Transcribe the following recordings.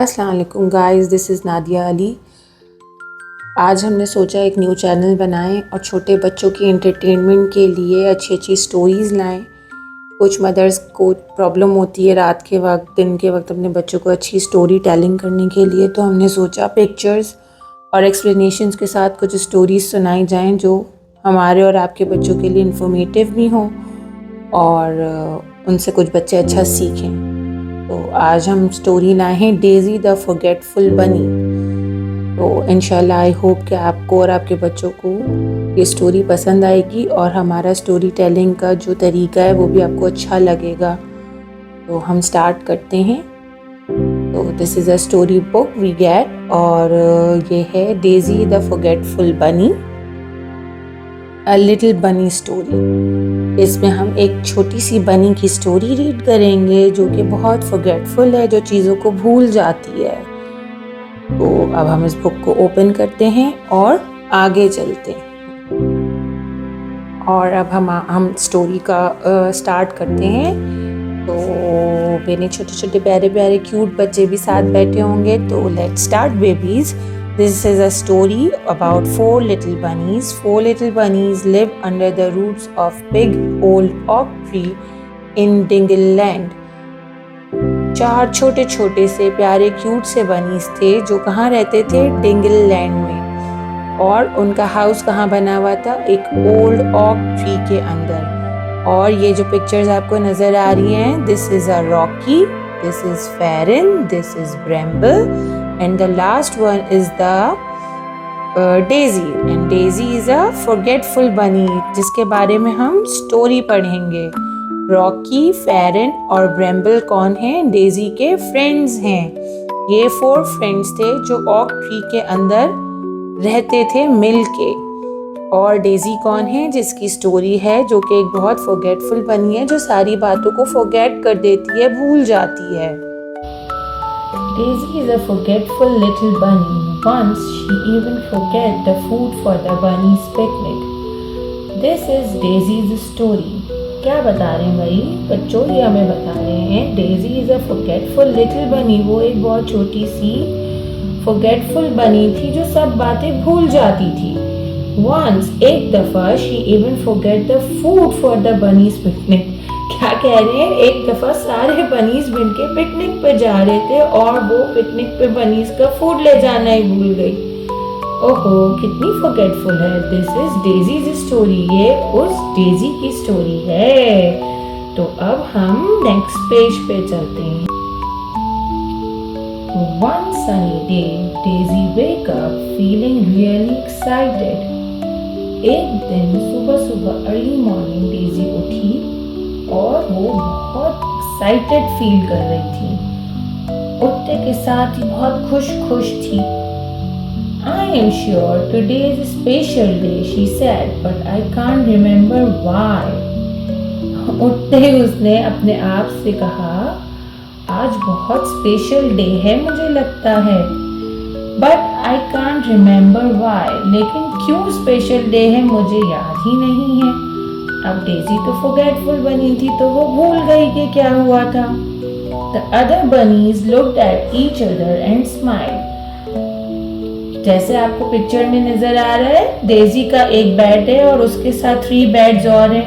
अस्सलाम वालेकुम guys, this is Nadia Ali. आज हमने सोचा एक न्यू चैनल बनाएं और छोटे बच्चों की एंटरटेनमेंट के लिए अच्छी अच्छी स्टोरीज़ लाएं। कुछ मदर्स को प्रॉब्लम होती है रात के वक्त, दिन के वक्त अपने बच्चों को अच्छी स्टोरी टेलिंग करने के लिए, तो हमने सोचा पिक्चर्स और एक्सप्लेनेशंस के साथ कुछ स्टोरीज़ सुनाई जाएं जो हमारे और आपके बच्चों के लिए इंफॉर्मेटिव भी हों और उनसे कुछ बच्चे अच्छा सीखें। तो आज हम स्टोरी लाए हैं डेज़ी द फॉरगेटफुल बनी। तो इंशाल्लाह आई होप कि आपको और आपके बच्चों को ये स्टोरी पसंद आएगी और हमारा स्टोरी टेलिंग का जो तरीका है वो भी आपको अच्छा लगेगा। तो हम स्टार्ट करते हैं। तो this is a story book we get और ये है डेज़ी द फॉरगेटफुल बनी, अ लिटिल बनी स्टोरी। इसमें हम एक छोटी सी बनी की स्टोरी रीड करेंगे जो कि बहुत फॉरगेटफुल है, जो चीज़ों को भूल जाती है। तो अब हम इस बुक को ओपन करते हैं और आगे चलते हैं। और अब हम स्टोरी का स्टार्ट करते हैं। तो मेरे छोटे छोटे प्यारे प्यारे क्यूट बच्चे भी साथ बैठे होंगे। तो let's start babies. This is a story about four little bunnies. Four little bunnies live under the roots of big old oak tree in Dingleland. चार छोटे छोटे से प्यारे क्यूट से बनीज थे जो कहाँ रहते थे? डिंगललैंड में। और उनका हाउस कहाँ बना हुआ था? एक ओल्ड ओक ट्री के अंदर। और ये जो पिक्चर्स आपको नजर आ रही हैं, this is a Rocky, this is Fern, this is Bramble and the last one is the Daisy and Daisy is a forgetful bunny जिसके बारे में हम स्टोरी पढ़ेंगे। रॉकी, फेरन और ब्रेम्बल कौन हैं? डेजी के फ्रेंड्स हैं। ये 4 फ्रेंड्स थे जो ओक ट्री के अंदर रहते थे मिल के। और डेजी कौन है? जिसकी स्टोरी है जो कि एक बहुत फॉरगेटफुल बनी है, जो सारी बातों को फॉरगेट कर देती है, भूल जाती है। Daisy is a forgetful little bunny. Once she even forget the food for the bunny's picnic. This is Daisy's story. क्या बता रहे हैं भाई बच्चों? ये हमें बता रहे हैं Daisy is a forgetful little bunny. वो एक बहुत छोटी सी forgetful bunny थी जो सब बातें भूल जाती थी। Once एक दफा she even forget the food for the bunny's picnic. क्या कह रहे हैं? एक दफा सारे बनीज मिलके पिकनिक पे जा रहे थे और वो पिकनिक पे बनीज का फूड ले जाना ही भूल गई। ओहो, कितनी फॉरगेटफुल है। This is daisies story. ये उस डेजी की स्टोरी है। तो अब हम नेक्स्ट पेज पे चलते हैं। One sunny day, Daisy wake up feeling really excited. एक दिन सुबह सुबह अर्ली मॉर्निंग डेजी उठी और वो बहुत एक्साइटेड फील कर रही थी। उठते के साथ ही बहुत खुश थी। I am sure today is a special day, she said, but I can't remember why. उठते ही उसने अपने आप से कहा, आज बहुत स्पेशल डे है मुझे लगता है, but I can't remember why. लेकिन क्यों स्पेशल डे है मुझे याद ही नहीं है। अब डेजी तो फॉरगेटफुल बनी थी तो वो भूल गई कि क्या हुआ था। The other bunnies looked at each other and smiled. जैसे आपको पिक्चर में नजर आ रहा है, डेजी का एक बैट है और उसके साथ 3 बैट्स और हैं,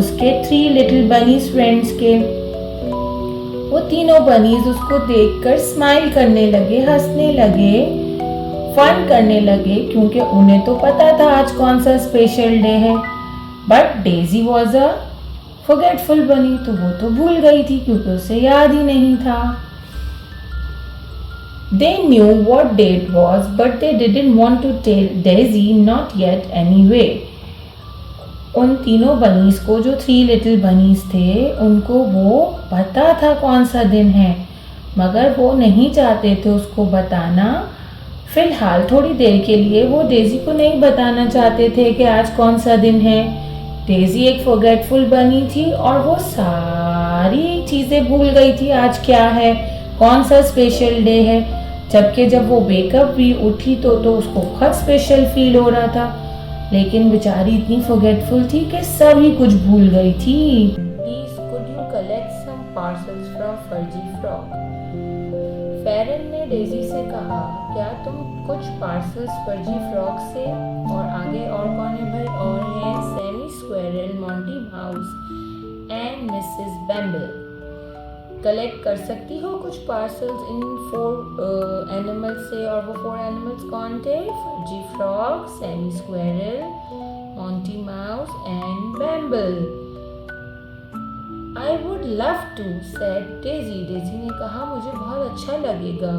उसके 3 लिटिल बनीज फ्रेंड्स के। वो तीनों बनीज उसको देखकर स्माइल करने लगे, हंसने लगे, फन करने लगे, क्योंकि उन्हें तो पता था आज कौन सा स्पेशल डे है। But Daisy was a forgetful बनी, तो वो तो भूल गई थी क्योंकि उसे याद ही नहीं था। They knew what day it was, but they didn't want to tell Daisy not yet anyway. उन तीनों बनीज को, जो 3 लिटिल बनीज थे, उनको वो पता था कौन सा दिन है, मगर वो नहीं चाहते थे उसको बताना। फिलहाल थोड़ी देर के लिए वो डेजी को नहीं बताना चाहते थे कि आज कौन सा दिन है। डेजी एक फॉरगेटफुल बनी थी और वो सारी चीज़ें भूल गई थी, आज क्या है, कौन सा स्पेशल डे है। जबकि जब वो वेकअप भी उठी तो उसको बहुत स्पेशल फील हो रहा था, लेकिन बेचारी इतनी फॉरगेटफुल थी कि सभी कुछ भूल गई थी। Please could you collect some parcels from Fuzzy Frog? फेरन ने डेजी से कहा, क्या तुम कुछ पार्सल्स फर्जी फ्रॉक से, और आगे और कौन है भाई, और हैं Sammy Squirrel, Monty Mouse and Mrs Bramble, collect कर सकती हो कुछ पार्सल्स इन 4 एनिमल्स से। और वो 4 एनिमल्स कौन थे? Fergie Frog, Sammy Squirrel, Monty Mouse and Bramble. I would love to, said Daisy. Daisy ने कहा, मुझे बहुत अच्छा लगेगा।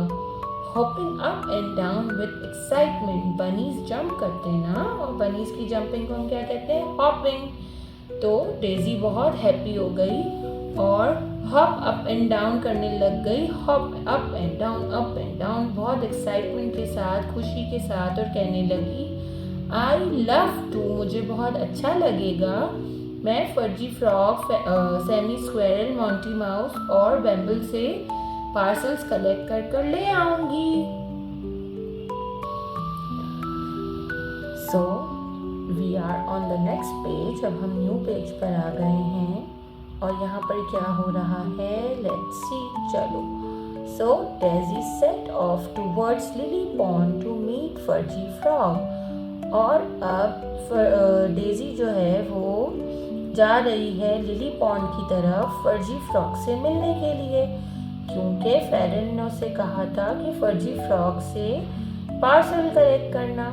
Hopping up and down with excitement. Bunnies jump करते ना, और बनीज की जंपिंग को हम क्या कहते हैं? हॉपिंग। तो डेजी बहुत हैप्पी हो गई और हॉप अप एंड डाउन करने लग गई। हॉप अप एंड डाउन बहुत एक्साइटमेंट के साथ, खुशी के साथ, और कहने लगी, आई लव टू, मुझे बहुत अच्छा लगेगा। मैं Fergie frog, Sammy squirrel, Monty mouse और बेम्बल से पार्सल्स कलेक्ट कर कर ले आऊंगी। So we are on the next page. अब हम न्यू पेज पर आ गए हैं और यहाँ पर क्या हो रहा है, लेट्स सी। चलो, so Daisy set off towards Lily Pond to meet Fergie Frog. और अब डेजी जो है वो जा रही है लिली पॉन्ड की तरफ फर्जी फ्रॉक से मिलने के लिए, क्योंकि फेरन ने उसे कहा था कि फर्जी फ्रॉक से पार्सल कलेक्ट करना।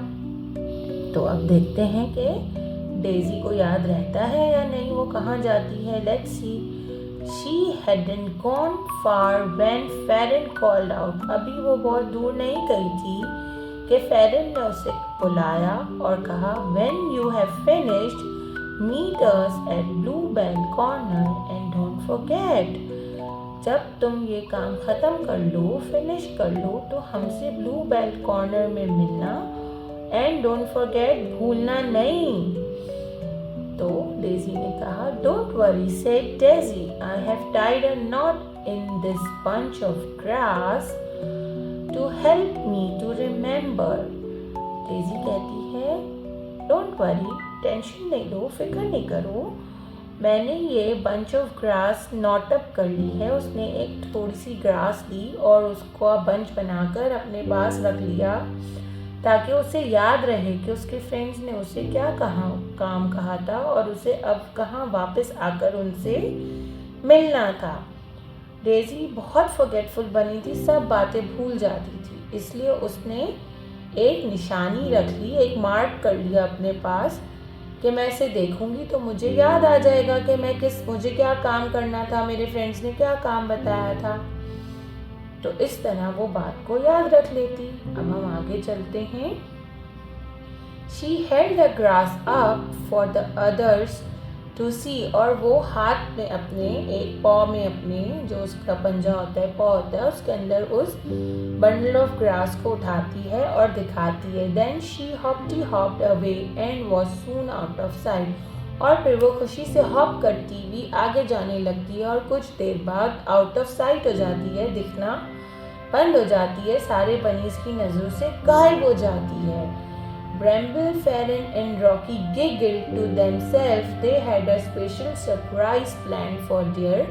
तो अब देखते हैं कि डेजी को याद रहता है या नहीं, वो कहाँ जाती है। Let's see. She hadn't gone far when Fern called out. अभी वो बहुत दूर नहीं गई थी कि फेरन ने उसे बुलाया और कहा, when you have finished, meet us at Bluebell Corner and don't forget. जब तुम ये काम ख़त्म कर लो, फिनिश कर लो, तो हमसे ब्लूबेल कॉर्नर में मिलना, एंड डोंट फॉरगेट, भूलना नहीं। तो डेजी ने कहा, don't worry, said Daisy, I have tied a knot in this bunch of grass to help me to remember. Daisy कहती है, डोंट वरी, टेंशन नहीं लो, फिक्र नहीं करो, मैंने ये bunch of grass not up कर ली है। उसने एक थोड़ी सी ग्रास ली और उसको बंच बनाकर अपने पास रख लिया, ताकि उसे याद रहे कि उसके फ्रेंड्स ने उसे क्या काम कहा था और उसे अब कहाँ वापस आकर उनसे मिलना था। डेजी बहुत फॉरगेटफुल बनी थी, सब बातें भूल जाती थी, इसलिए उसने एक निशानी रख ली, एक मार्क कर लिया अपने पास कि मैं इसे देखूंगी तो मुझे याद आ जाएगा कि मुझे क्या काम करना था, मेरे फ्रेंड्स ने क्या काम बताया था। तो इस तरह वो बात को याद रख लेती। अब हम आगे चलते हैं। She held the grass up for the others to see. और वो हाथ में अपने, एक पॉ में अपने, जो उसका पंजा होता है, पॉ होता है, उसके अंदर उस बंडल ऑफ ग्रास को उठाती है और दिखाती है। Then she hopped away and was soon out of sight. और फिर वो खुशी से हॉप करती हुई आगे जाने लगती है और कुछ देर बाद आउट ऑफ साइट हो जाती है, दिखना बंद हो जाती है, सारे बनीज की नज़रों से गायब हो जाती है। Bramble, Farron and Rocky giggled to themselves. They had a special surprise planned for their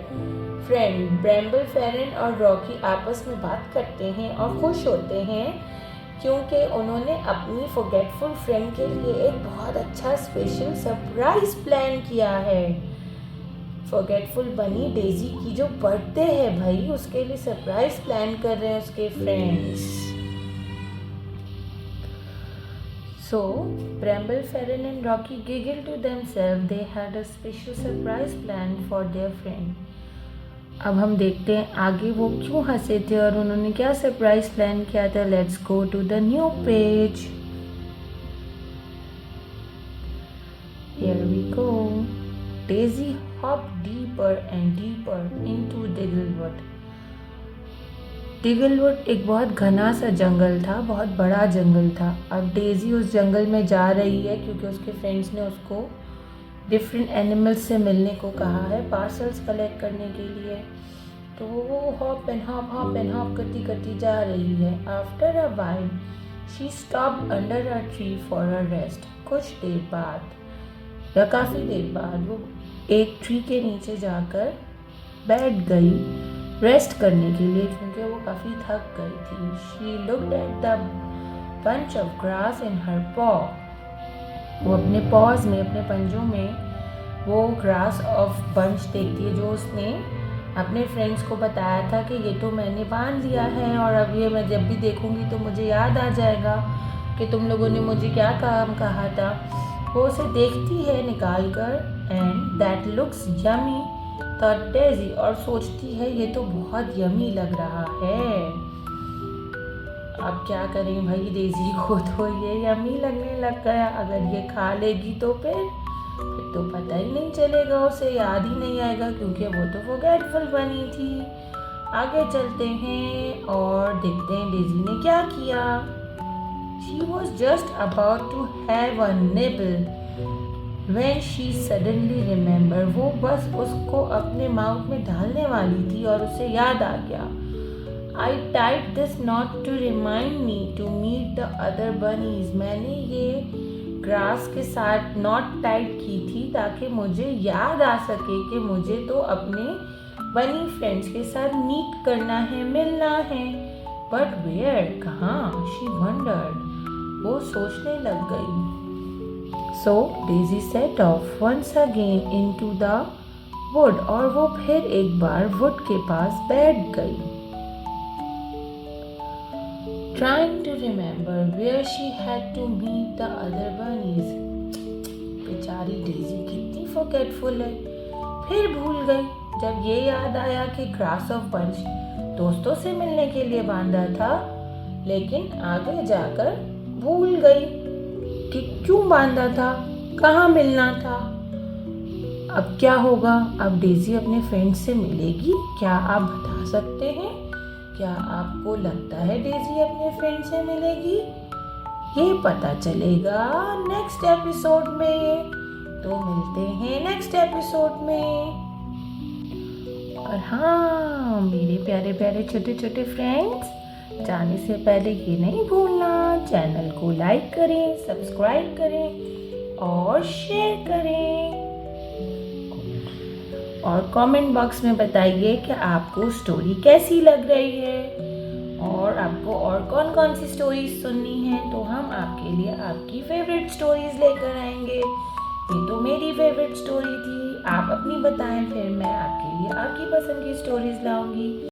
friend. Bramble, Farron और Rocky आपस में बात करते हैं और खुश होते हैं क्योंकि उन्होंने अपनी फॉरगेटफुल फ्रेंड के लिए एक बहुत अच्छा स्पेशल सरप्राइज प्लान किया है। फॉरगेटफुल बनी डेजी की जो बर्थडे है भाई, उसके लिए सरप्राइज प्लान कर रहे हैं उसके friends. So, Bramble, Farron and Rocky giggled to themselves. They had a special surprise plan for their friend. अब हम देखते हैं आगे वो क्यों हंसे थे और उन्होंने क्या सरप्राइज प्लान किया था। Let's go to the new page. Here we go. Daisy hopped deeper and deeper into Digglewood. डिगलवुड एक बहुत घना सा जंगल था, बहुत बड़ा जंगल था। अब डेजी उस जंगल में जा रही है क्योंकि उसके फ्रेंड्स ने उसको डिफरेंट एनिमल्स से मिलने को कहा है, पार्सल्स कलेक्ट करने के लिए। तो वो हॉप एंड हॉप करती करती जा रही है। After a while she stopped under a tree for a rest. कुछ देर बाद या काफ़ी देर बाद वो एक ट्री के नीचे जाकर बैठ गई रेस्ट करने के लिए, क्योंकि वो काफ़ी थक गई थी। She looked at the bunch of grass in her paw. वो अपने पॉज में, अपने पंजों में वो ग्रास ऑफ बंच देखती है जो उसने अपने फ्रेंड्स को बताया था कि ये तो मैंने बांध लिया है और अब ये मैं जब भी देखूंगी तो मुझे याद आ जाएगा कि तुम लोगों ने मुझे क्या काम कहा था। वो उसे देखती है निकाल कर, and that looks yummy thought Daisy, और सोचती है ये तो बहुत यमी लग रहा है। अब क्या करें भाई, डेजी को तो ये यमी लगने लग गया। अगर ये खा लेगी तो फिर तो पता ही नहीं चलेगा, उसे याद ही नहीं आएगा, क्योंकि वो तो फॉरगेटफुल बनी थी। आगे चलते हैं और देखते हैं डेजी ने क्या किया। She was just about to have a nibble when she suddenly remembered। वो बस उसको अपने माउथ में डालने वाली थी और उसे याद आ गया। I tied this knot to remind me to meet the other bunnies। मैंने ये ग्रास के साथ नॉट टाइट की थी ताकि मुझे याद आ सके कि मुझे तो अपने बनी फ्रेंड्स के साथ मीट करना है, मिलना है। बट वेयर, कहाँ? शी वंडर्ड, वो सोचने लग गई। So Daisy set off once again into the wood, और वो फिर एक बार वुड के पास बैठ गई। Trying to remember where she had to meet the other bunnies। बेचारी डेजी कितनी फॉरगेटफुल है, फिर भूल गई। जब ये याद आया कि ग्रास ऑफ बंच दोस्तों से मिलने के लिए बांधा था, लेकिन आगे जाकर भूल गई कि क्यों बांधा था, कहाँ मिलना था। अब क्या होगा? अब डेजी अपने फ्रेंड से मिलेगी? क्या आप बता सकते हैं? क्या आपको लगता है डेजी अपने फ्रेंड से मिलेगी? ये पता चलेगा नेक्स्ट एपिसोड में। तो मिलते हैं नेक्स्ट एपिसोड में। और हाँ मेरे प्यारे प्यारे छोटे छोटे फ्रेंड्स, जाने से पहले ये नहीं भूलना, चैनल को लाइक करें, सब्सक्राइब करें और शेयर करें। और कमेंट बॉक्स में बताइए कि आपको स्टोरी कैसी लग रही है और आपको और कौन कौन सी स्टोरीज सुननी है, तो हम आपके लिए आपकी फेवरेट स्टोरीज लेकर आएंगे। ये तो मेरी फेवरेट स्टोरी थी, आप अपनी बताएं, फिर मैं आपके लिए आपकी पसंद की स्टोरीज लाऊंगी।